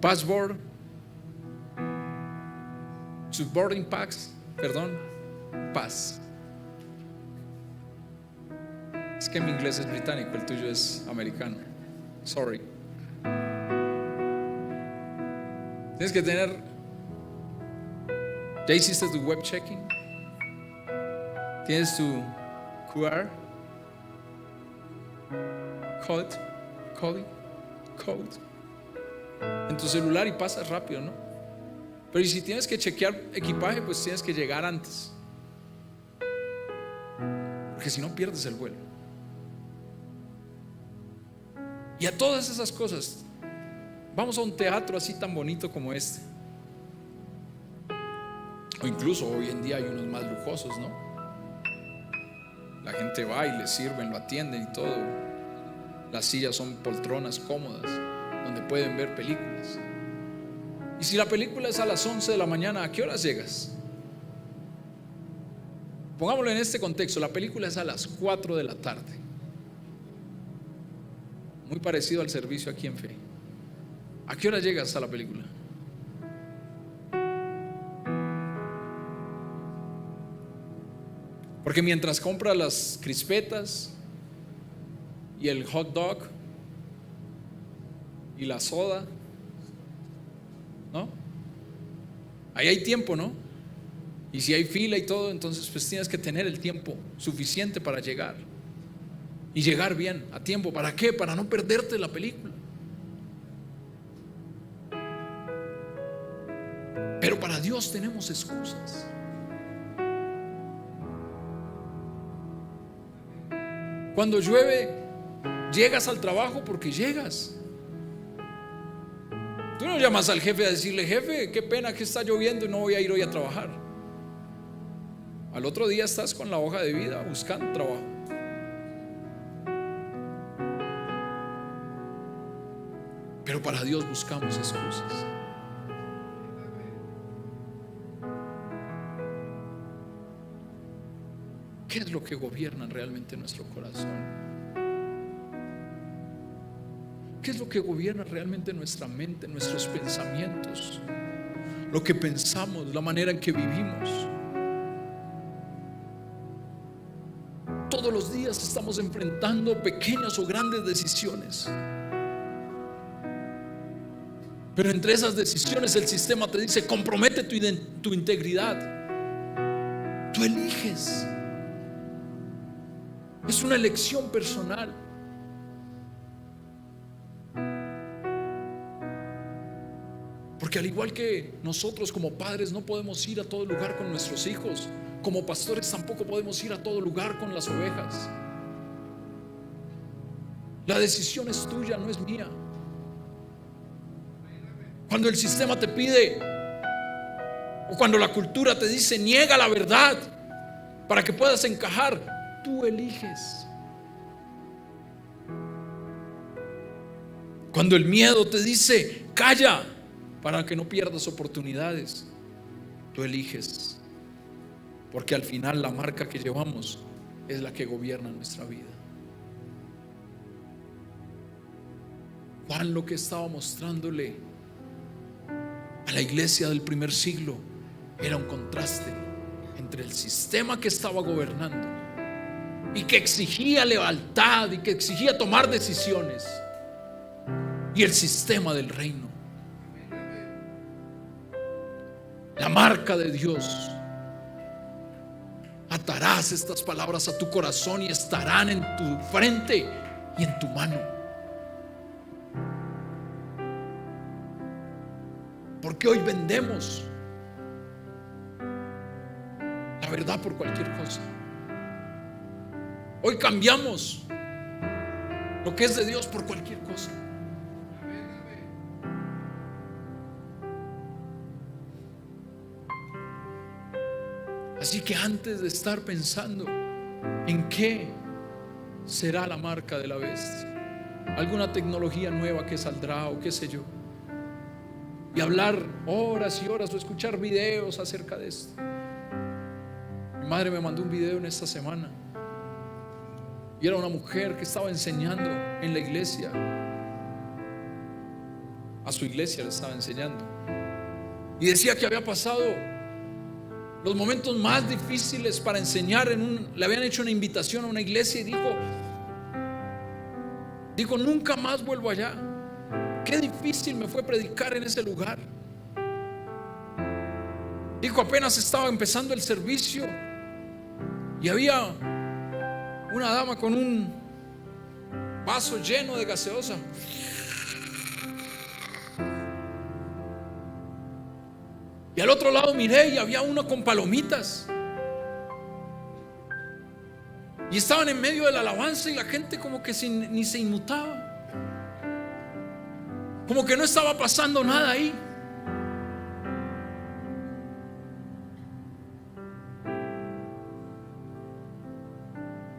passport, su boarding pass. Es que mi inglés es británico, el tuyo es americano. Sorry. Tienes que tener. ¿Ya hiciste tu web checking? ¿Tienes tu QR? Code en tu celular y pasas rápido, ¿no? Pero si tienes que chequear equipaje, pues tienes que llegar antes, porque si no pierdes el vuelo. Y a todas esas cosas, vamos a un teatro así tan bonito como este, o incluso hoy en día hay unos más lujosos, ¿no? La gente va y le sirven, lo atienden y todo. Las sillas son poltronas cómodas donde pueden ver películas. Y si la película es a las 11 de la mañana, ¿a qué horas llegas? Pongámoslo en este contexto: la película es a las 4 de la tarde. Muy parecido al servicio aquí en Fe. ¿A qué hora llegas a la película? Porque mientras compras las crispetas y el hot dog y la soda, ¿no? Ahí hay tiempo, ¿no? Y si hay fila y todo, entonces pues tienes que tener el tiempo suficiente para llegar. Y llegar bien, a tiempo. ¿Para qué? Para no perderte la película. Pero para Dios tenemos excusas. Cuando llueve, llegas al trabajo porque llegas. Tú no llamas al jefe a decirle: jefe, qué pena que está lloviendo y no voy a ir hoy a trabajar. Al otro día estás con la hoja de vida buscando trabajo. Pero para Dios buscamos excusas. ¿Qué es lo que gobierna realmente nuestro corazón? ¿Qué es lo que gobierna realmente nuestra mente, nuestros pensamientos? Lo que pensamos, la manera en que vivimos. Todos los días estamos enfrentando pequeñas o grandes decisiones. Pero entre esas decisiones el sistema te dice: compromete tu integridad. Tú eliges Es una elección personal. Porque al igual que nosotros como padres no podemos ir a todo lugar con nuestros hijos, como pastores tampoco podemos ir a todo lugar con las ovejas. La decisión es tuya, no es mía. Cuando el sistema te pide, o cuando la cultura te dice niega la verdad para que puedas encajar, tú eliges. Cuando el miedo te dice calla para que no pierdas oportunidades, tú eliges. Porque al final la marca que llevamos es la que gobierna nuestra vida. Juan lo que estaba mostrándole a la iglesia del primer siglo era un contraste entre el sistema que estaba gobernando y que exigía lealtad y que exigía tomar decisiones, y el sistema del reino. La marca de Dios. Atarás estas palabras a tu corazón y estarán en tu frente y en tu mano. Porque hoy vendemos la verdad por cualquier cosa. Hoy cambiamos lo que es de Dios por cualquier cosa. Así que antes de estar pensando en qué será la marca de la bestia, alguna tecnología nueva que saldrá o qué sé yo, y hablar horas y horas o escuchar videos acerca de esto. Mi madre me mandó un video en esta semana y era una mujer que estaba enseñando en la iglesia. A su iglesia le estaba enseñando y decía que había pasado los momentos más difíciles para enseñar le habían hecho una invitación a una iglesia y dijo nunca más vuelvo allá. Qué difícil me fue predicar en ese lugar. Dijo, apenas estaba empezando el servicio y había una dama con un vaso lleno de gaseosa. Y al otro lado miré y había uno con palomitas. Y estaban en medio de la alabanza y la gente como que ni se inmutaba. Como que no estaba pasando nada ahí.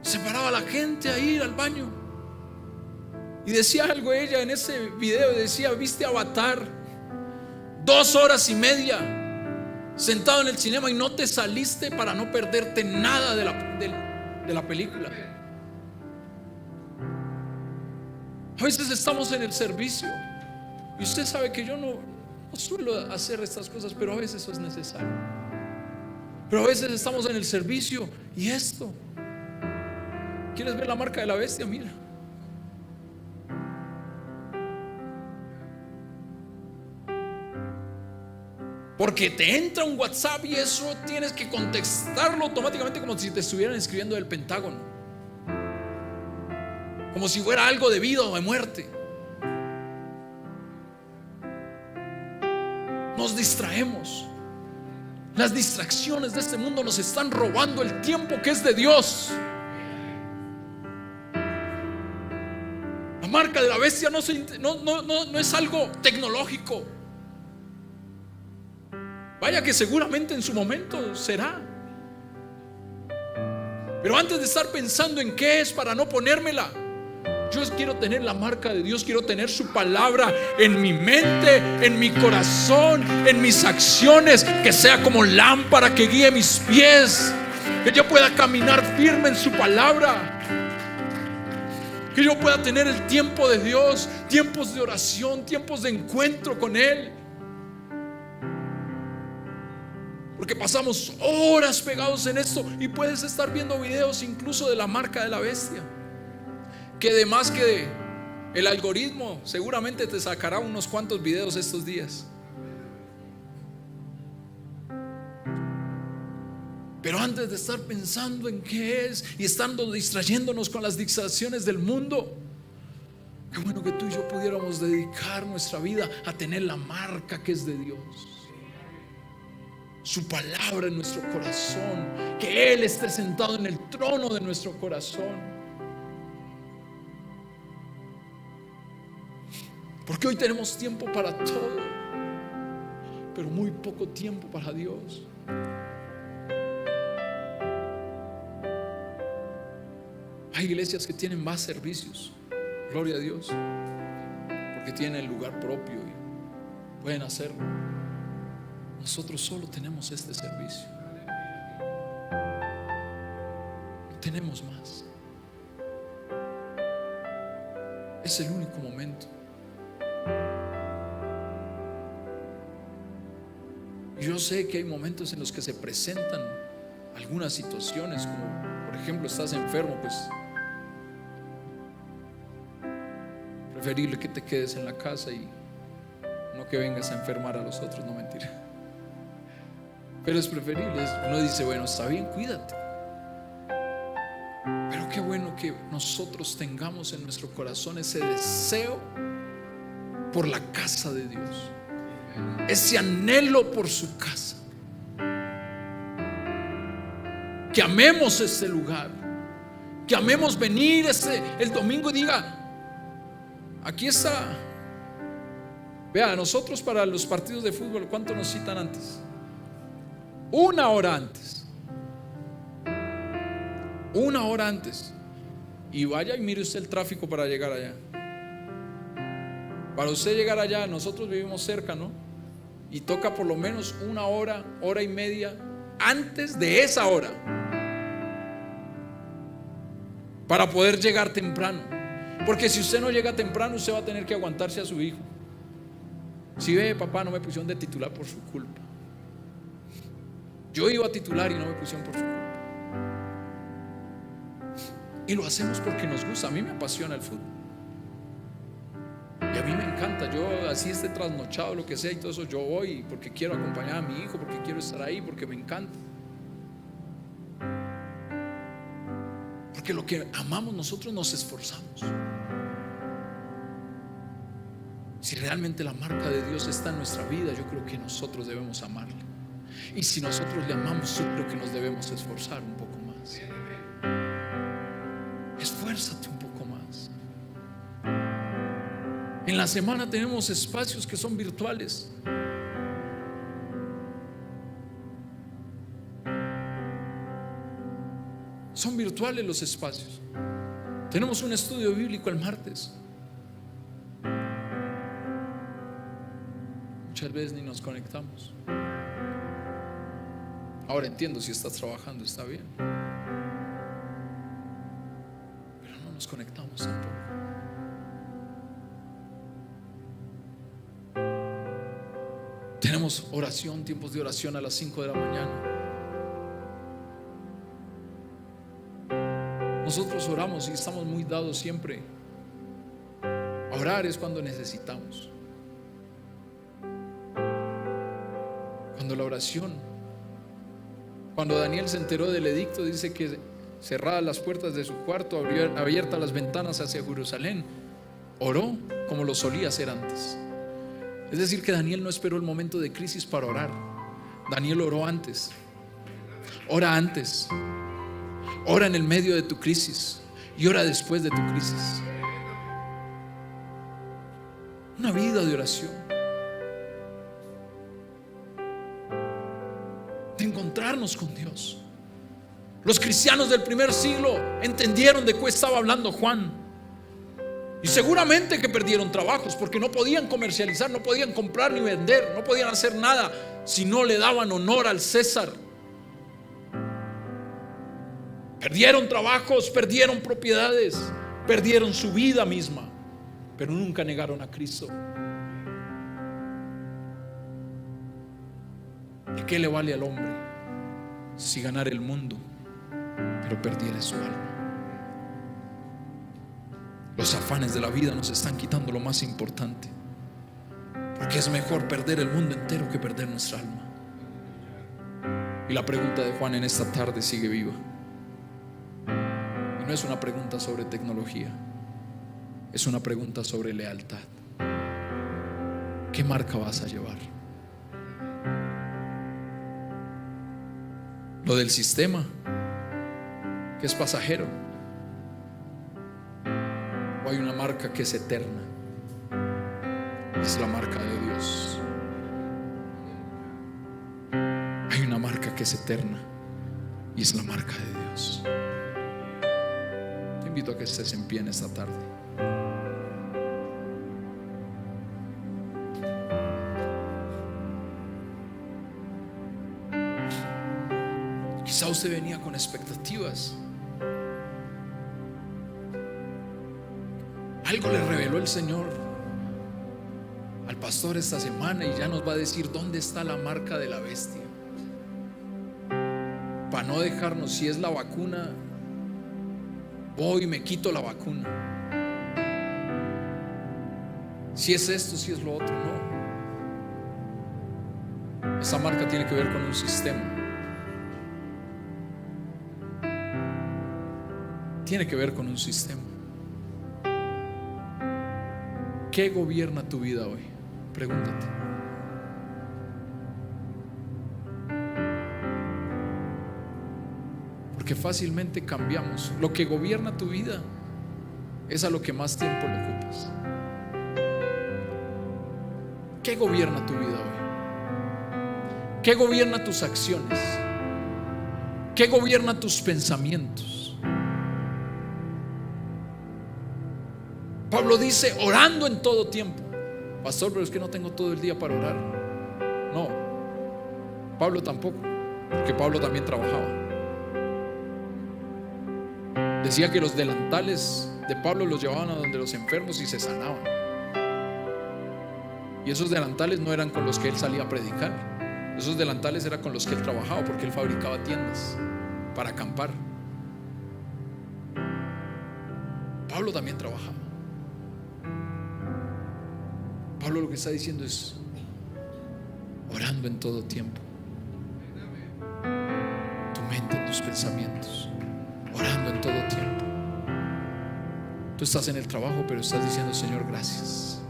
Se paraba la gente a ir al baño. Y decía algo ella en ese video, decía, ¿viste Avatar? 2 horas y media sentado en el cinema y no te saliste para no perderte nada de la película. A veces estamos en el servicio y usted sabe que yo no suelo hacer estas cosas, pero a veces eso es necesario. Pero a veces estamos en el servicio y esto. ¿Quieres ver la marca de la bestia? Mira. Porque te entra un WhatsApp y eso tienes que contestarlo automáticamente como si te estuvieran escribiendo del Pentágono, como si fuera algo de vida o de muerte. Nos distraemos. Las distracciones de este mundo nos están robando el tiempo que es de Dios. La marca de la bestia no es algo tecnológico. Vaya que seguramente en su momento será. Pero antes de estar pensando en qué es para no ponérmela, yo quiero tener la marca de Dios. Quiero tener su palabra en mi mente, en mi corazón, en mis acciones. Que sea como lámpara que guíe mis pies. Que yo pueda caminar firme en su palabra. Que yo pueda tener el tiempo de Dios, tiempos de oración, tiempos de encuentro con Él. Porque pasamos horas pegados en esto y puedes estar viendo videos incluso de la marca de la bestia. Que además que el algoritmo seguramente te sacará unos cuantos videos estos días. Pero antes de estar pensando en qué es y estando distrayéndonos con las distracciones del mundo, qué bueno que tú y yo pudiéramos dedicar nuestra vida a tener la marca que es de Dios, su palabra en nuestro corazón, que Él esté sentado en el trono de nuestro corazón. Porque hoy tenemos tiempo para todo, pero muy poco tiempo para Dios. Hay iglesias que tienen más servicios, gloria a Dios, porque tienen el lugar propio y pueden hacerlo. Nosotros solo tenemos este servicio, no tenemos más. Es el único momento. Y yo sé que hay momentos en los que se presentan algunas situaciones, como por ejemplo estás enfermo, pues preferible que te quedes en la casa y no que vengas a enfermar a los otros, no, mentira. Pero es preferible, uno dice, bueno, está bien, cuídate. Pero qué bueno que nosotros tengamos en nuestro corazón ese deseo por la casa de Dios, ese anhelo por su casa, que amemos este lugar, que amemos venir el domingo y diga, aquí está. Vea, nosotros para los partidos de fútbol, ¿cuánto nos citan antes? 1 hora antes. 1 hora antes. Y vaya y mire usted el tráfico para llegar allá. Para usted llegar allá, nosotros vivimos cerca, ¿no? Y toca por lo menos 1 hora, hora y media antes de esa hora para poder llegar temprano. Porque si usted no llega temprano, usted va a tener que aguantarse a su hijo. Si ve, papá, no me pusieron de titular por su culpa. Yo iba a titular y no me pusieron por su culpa. Y lo hacemos porque nos gusta. A mí me apasiona el fútbol y a mí me encanta. Yo así esté trasnochado, lo que sea y todo eso, yo voy porque quiero acompañar a mi hijo, porque quiero estar ahí, porque me encanta. Porque lo que amamos nosotros nos esforzamos. Si realmente la marca de Dios está en nuestra vida, yo creo que nosotros debemos amarle. Y si nosotros le amamos, yo creo que nos debemos esforzar un poco más. Esfuérzate un poco más. En la semana tenemos espacios que son virtuales. Son virtuales los espacios. Tenemos un estudio bíblico el martes. Muchas veces ni nos conectamos. Ahora entiendo, si estás trabajando está bien, pero no nos conectamos tampoco. Tenemos oración, tiempos de oración a las 5 de la mañana. Nosotros oramos y estamos muy dados siempre a orar, es cuando necesitamos. Cuando la oración, cuando Daniel se enteró del edicto, dice que cerradas las puertas de su cuarto, abiertas las ventanas hacia Jerusalén, oró como lo solía hacer antes. Es decir, que Daniel no esperó el momento de crisis para orar. Daniel oró antes. Ora antes. Ora en el medio de tu crisis y ora después de tu crisis. Una vida de oración, de encontrarnos con Dios. Los cristianos del primer siglo entendieron de qué estaba hablando Juan. Y seguramente que perdieron trabajos porque no podían comercializar, no podían comprar ni vender, no podían hacer nada si no le daban honor al César. Perdieron trabajos, perdieron propiedades, perdieron su vida misma, pero nunca negaron a Cristo. ¿De qué le vale al hombre si ganara el mundo, pero perdiera su alma? Los afanes de la vida nos están quitando lo más importante, porque es mejor perder el mundo entero que perder nuestra alma. Y la pregunta de Juan en esta tarde sigue viva. Y no es una pregunta sobre tecnología, es una pregunta sobre lealtad. ¿Qué marca vas a llevar? Lo del sistema, que es pasajero, o hay una marca que es eterna, es la marca de Dios. Hay una marca que es eterna y es la marca de Dios. Te invito a que estés en pie en esta tarde. Quizá usted venía con expectativas. Algo le reveló el Señor al pastor esta semana y ya nos va a decir dónde está la marca de la bestia, para no dejarnos. Si es la vacuna, voy y me quito la vacuna. Si es esto, si es lo otro, no. Esa marca tiene que ver con un sistema. Tiene que ver con un sistema. ¿Qué gobierna tu vida hoy? Pregúntate. Porque fácilmente cambiamos. Lo que gobierna tu vida es a lo que más tiempo le ocupas. ¿Qué gobierna tu vida hoy? ¿Qué gobierna tus acciones? ¿Qué gobierna tus pensamientos? Pablo dice orando en todo tiempo. Pastor, pero es que no tengo todo el día para orar. No, Pablo tampoco, porque Pablo también trabajaba. Decía que los delantales de Pablo los llevaban a donde los enfermos y se sanaban. Y esos delantales no eran con los que él salía a predicar. Esos delantales eran con los que él trabajaba, porque él fabricaba tiendas para acampar. Pablo también trabajaba. Pablo lo que está diciendo es orando en todo tiempo. Tu mente, tus pensamientos, orando en todo tiempo. Tú estás en el trabajo, pero estás diciendo: Señor, gracias.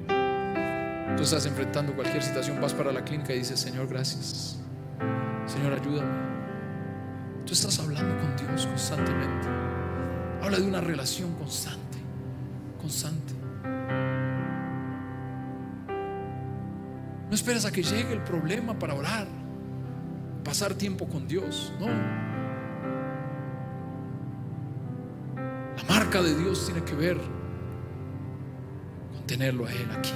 Tú estás enfrentando cualquier situación, vas para la clínica y dices: Señor, gracias. Señor, ayúdame. Tú estás hablando con Dios constantemente. Habla de una relación constante, constante. No esperes a que llegue el problema para orar, pasar tiempo con Dios. No. La marca de Dios tiene que ver con tenerlo a Él aquí.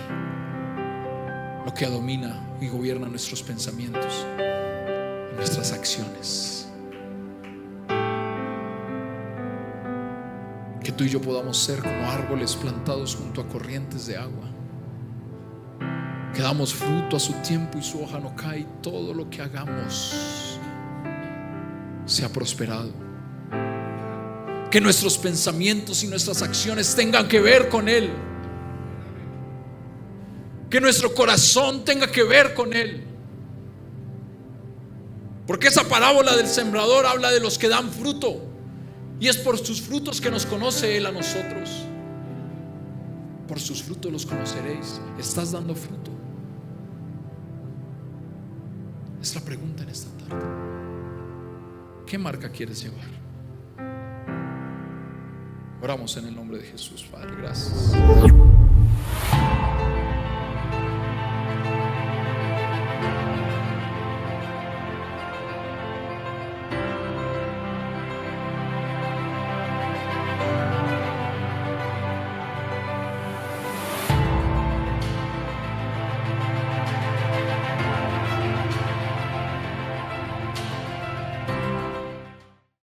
Lo que domina y gobierna nuestros pensamientos y nuestras acciones. Que tú y yo podamos ser como árboles plantados junto a corrientes de agua, que damos fruto a su tiempo y su hoja no cae, y todo lo que hagamos sea prosperado. Que nuestros pensamientos y nuestras acciones tengan que ver con Él. Que nuestro corazón tenga que ver con Él. Porque esa parábola del sembrador habla de los que dan fruto, y es por sus frutos que nos conoce Él a nosotros. Por sus frutos los conoceréis. ¿Estás dando fruto? Es la pregunta en esta tarde. ¿Qué marca quieres llevar? Oramos en el nombre de Jesús. Padre, gracias.